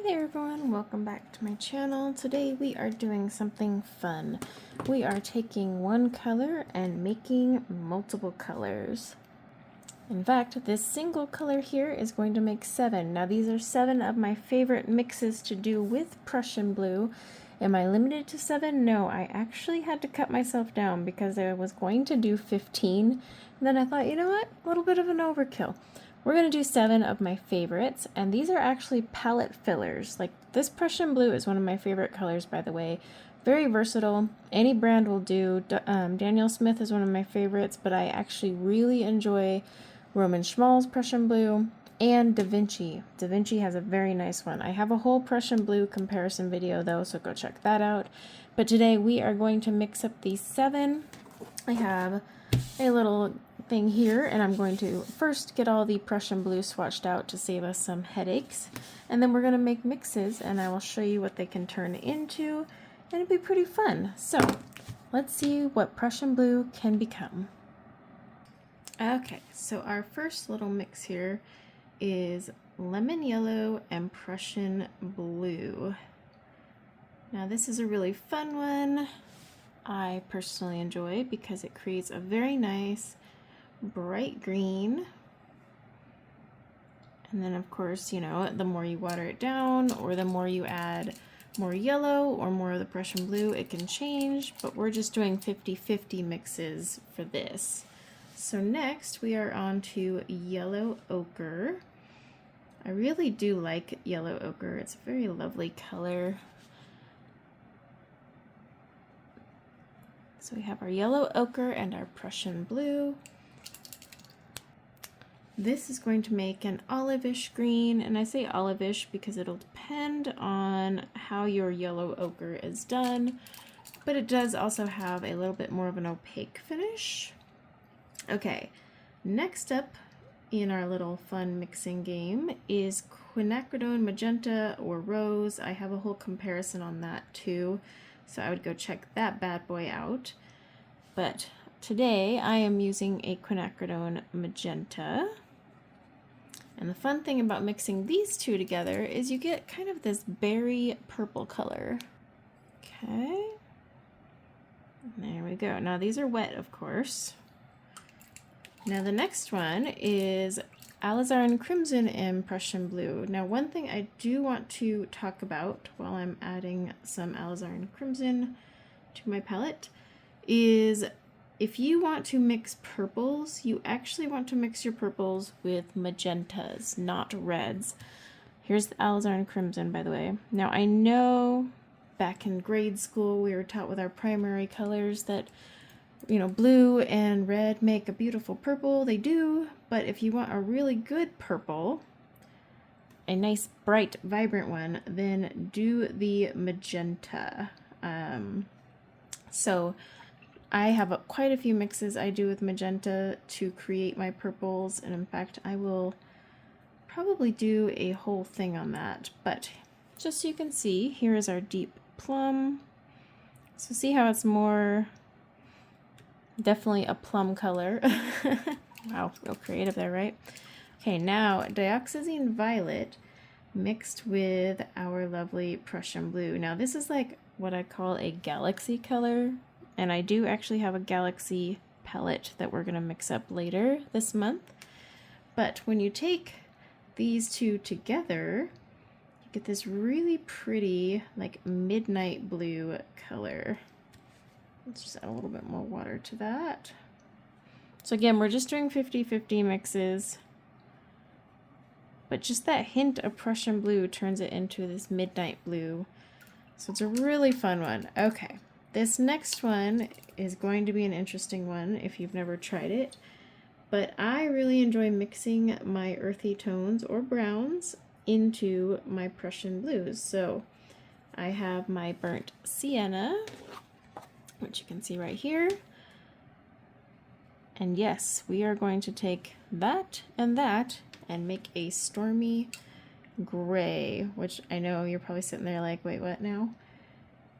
there everyone, welcome back to my channel. Today we are doing something fun. We are taking one color and making multiple colors. In fact, this single color here is going to make 7. Now these are 7 of my favorite mixes to do with Prussian Blue. Am I limited to 7? No, I actually had to cut myself down because I was going to do 15. And then I thought, you know what, a little bit of an overkill. We're going to do 7 of my favorites, and these are actually palette fillers. Like, this Prussian Blue is one of my favorite colors, by the way. Very versatile. Any brand will do. Daniel Smith is one of my favorites, but I actually really enjoy Roman Schmal's Prussian Blue and Da Vinci. Da Vinci has a very nice one. I have a whole Prussian Blue comparison video, though, so go check that out. But today we are going to mix up these 7. I have a little thing here, and I'm going to first get all the Prussian Blue swatched out to save us some headaches, and then we're going to make mixes and I will show you what they can turn into, and it'll be pretty fun. So let's see what Prussian Blue can become. Okay, so our first little mix here is lemon yellow and Prussian Blue. Now this is a really fun one. I personally enjoy because it creates a very nice bright green, and then of course, you know, the more you water it down or the more you add more yellow or more of the Prussian Blue, it can change, but we're just doing 50-50 mixes for this. So next we are on to yellow ochre. I really do like yellow ochre. It's a very lovely color. So we have our yellow ochre and our Prussian Blue. This is going to make an olive-ish green, and I say olive-ish because it'll depend on how your yellow ochre is done, but it does also have a little bit more of an opaque finish. Okay, next up in our little fun mixing game is quinacridone magenta or rose. I have a whole comparison on that too, so I would go check that bad boy out. But today I am using a quinacridone magenta. And the fun thing about mixing these two together is you get kind of this berry purple color. Okay. There we go. Now these are wet, of course. Now the next one is alizarin crimson and Prussian Blue. Now one thing I do want to talk about while I'm adding some alizarin crimson to my palette is if you want to mix purples, you actually want to mix your purples with magentas, not reds. Here's the alizarin crimson, by the way. Now I know back in grade school we were taught with our primary colors that, you know, blue and red make a beautiful purple. They do, but if you want a really good purple, a nice bright vibrant one, then do the magenta. So I have quite a few mixes I do with magenta to create my purples, and in fact I will probably do a whole thing on that, but just so you can see, here is our deep plum. So see how it's more definitely a plum color. Wow, real creative there, right? Okay, now dioxazine violet mixed with our lovely Prussian Blue. Now this is like what I call a galaxy color, and I do actually have a galaxy palette that we're going to mix up later this month. But when you take these two together, you get this really pretty like midnight blue color. Let's just add a little bit more water to that. So again, we're just doing 50-50 mixes, but just that hint of Prussian Blue turns it into this midnight blue. So it's a really fun one. Okay, this next one is going to be an interesting one if you've never tried it, but I really enjoy mixing my earthy tones or browns into my Prussian Blues. So I have my burnt sienna, which you can see right here. And yes, we are going to take that and make a stormy gray, which I know you're probably sitting there like, wait, what now?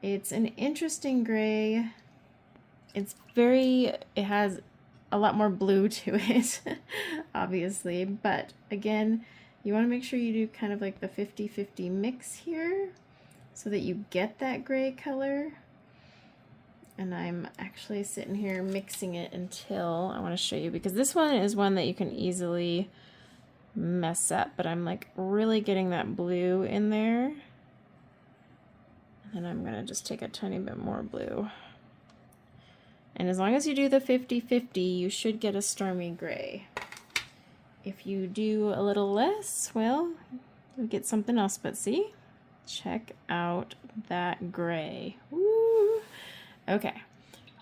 It's an interesting gray. It has a lot more blue to it, obviously, but again, you want to make sure you do kind of like the 50-50 mix here so that you get that gray color. And I'm actually sitting here mixing it until I want to show you, because this one is one that you can easily mess up, but I'm like really getting that blue in there. And then I'm gonna just take a tiny bit more blue. And as long as you do the 50-50, you should get a stormy gray. If you do a little less, well, you'll get something else. But see, check out that gray. Woo! Okay,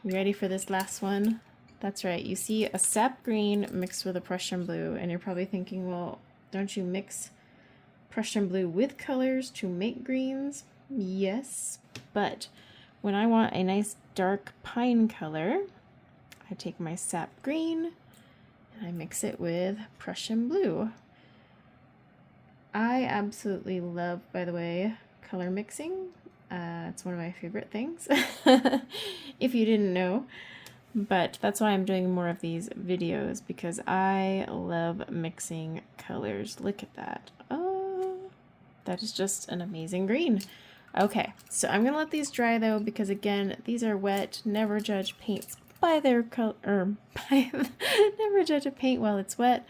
you ready for this last one? That's right, you see a sap green mixed with a Prussian blue, and you're probably thinking, well, don't you mix Prussian blue with colors to make greens? Yes, but when I want a nice dark pine color, I take my sap green and I mix it with Prussian blue. I absolutely love, by the way, color mixing. It's one of my favorite things, if you didn't know. But that's why I'm doing more of these videos, because I love mixing colors. Look at that. Oh, that is just an amazing green. Okay, so I'm gonna let these dry though, because again, these are wet. Never judge paints by their color, or never judge a paint while it's wet.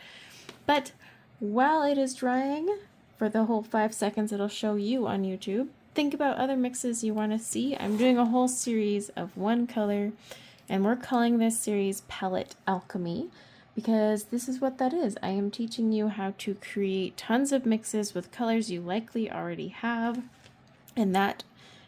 But while it is drying, for the whole 5 seconds it'll show you on YouTube, think about other mixes you want to see. I'm doing a whole series of one color, and we're calling this series Palette Alchemy, because this is what that is. I am teaching you how to create tons of mixes with colors you likely already have, and that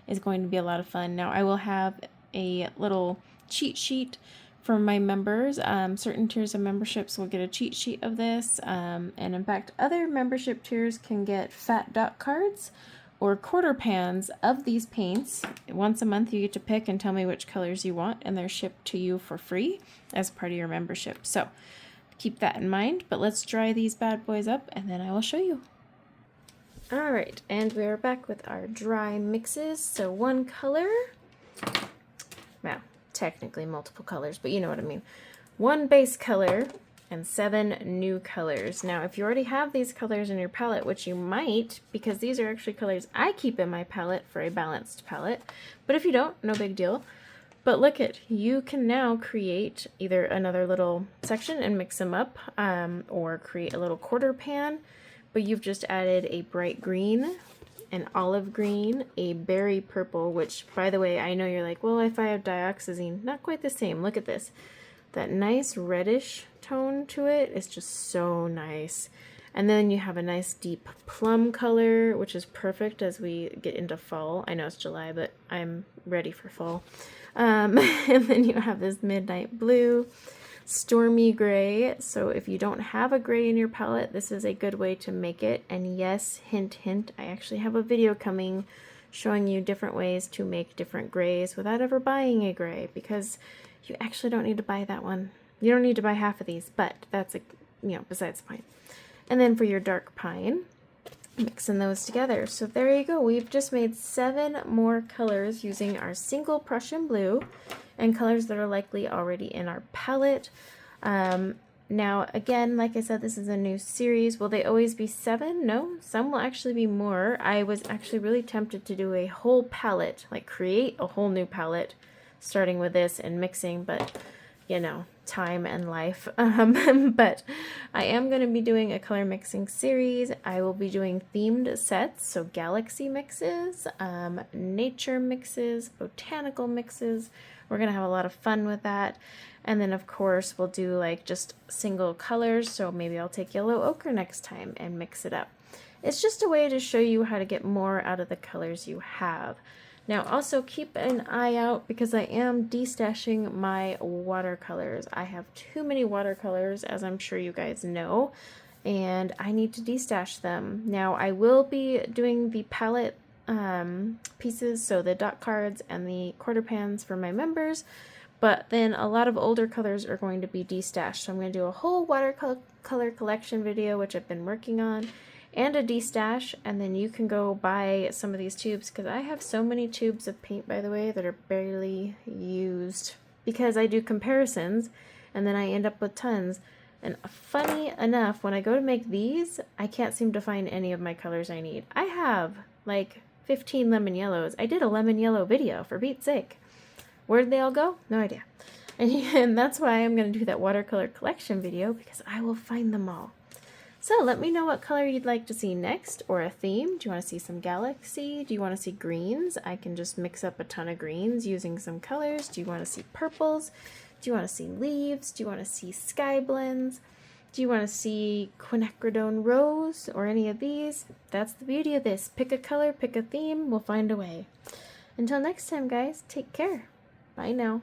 is going to be a lot of fun. Now I will have a little cheat sheet for my members. Certain tiers of memberships will get a cheat sheet of this, and in fact other membership tiers can get fat dot cards or quarter pans of these paints. Once a month you get to pick and tell me which colors you want, and they're shipped to you for free as part of your membership. So keep that in mind, but let's dry these bad boys up and then I will show you. Alright, and we're back with our dry mixes. So one color, well, technically multiple colors, but you know what I mean. One base color and 7 new colors. Now, if you already have these colors in your palette, which you might, because these are actually colors I keep in my palette for a balanced palette, but if you don't, no big deal. But look at, you can now create either another little section and mix them up, or create a little quarter pan, but you've just added a bright green, an olive green, a berry purple, which, by the way, I know you're like, well, if I have dioxazine, not quite the same. Look at this. That nice reddish tone to it is just so nice. And then you have a nice deep plum color, which is perfect as we get into fall. I know it's July, but I'm ready for fall. And then you have this midnight blue, stormy gray. So if you don't have a gray in your palette, this is a good way to make it. And yes, hint, hint, I actually have a video coming showing you different ways to make different grays without ever buying a gray, because you actually don't need to buy that one. You don't need to buy half of these, but that's, besides the point. And then for your dark pine, mixing those together. So there you go. We've just made 7 more colors using our single Prussian blue and colors that are likely already in our palette. Now, again, like I said, this is a new series. Will they always be 7? No, some will actually be more. I was actually really tempted to do a whole palette, like create a whole new palette, starting with this and mixing, but time and life. But I am going to be doing a color mixing series. I will be doing themed sets, so galaxy mixes, nature mixes, botanical mixes. We're going to have a lot of fun with that. And then of course we'll do like just single colors, so maybe I'll take yellow ochre next time and mix it up. It's just a way to show you how to get more out of the colors you have. Now also keep an eye out, because I am destashing my watercolors. I have too many watercolors, as I'm sure you guys know, and I need to destash them. Now I will be doing the palette pieces, so the dot cards and the quarter pans for my members, but then a lot of older colors are going to be destashed. So I'm going to do a whole watercolor collection video, which I've been working on, and a destash, and then you can go buy some of these tubes, because I have so many tubes of paint, by the way, that are barely used, because I do comparisons and then I end up with tons, And funny enough, when I go to make these, I can't seem to find any of my colors I need. I have like 15 lemon yellows. I did a lemon yellow video, for Pete's sake. Where'd they all go? No idea. And that's why I'm going to do that watercolor collection video, because I will find them all. So let me know what color you'd like to see next, or a theme. Do you want to see some galaxy? Do you want to see greens? I can just mix up a ton of greens using some colors. Do you want to see purples? Do you want to see leaves? Do you want to see sky blends? Do you want to see quinacridone rose or any of these? That's the beauty of this. Pick a color, pick a theme, we'll find a way. Until next time, guys, take care. Bye now.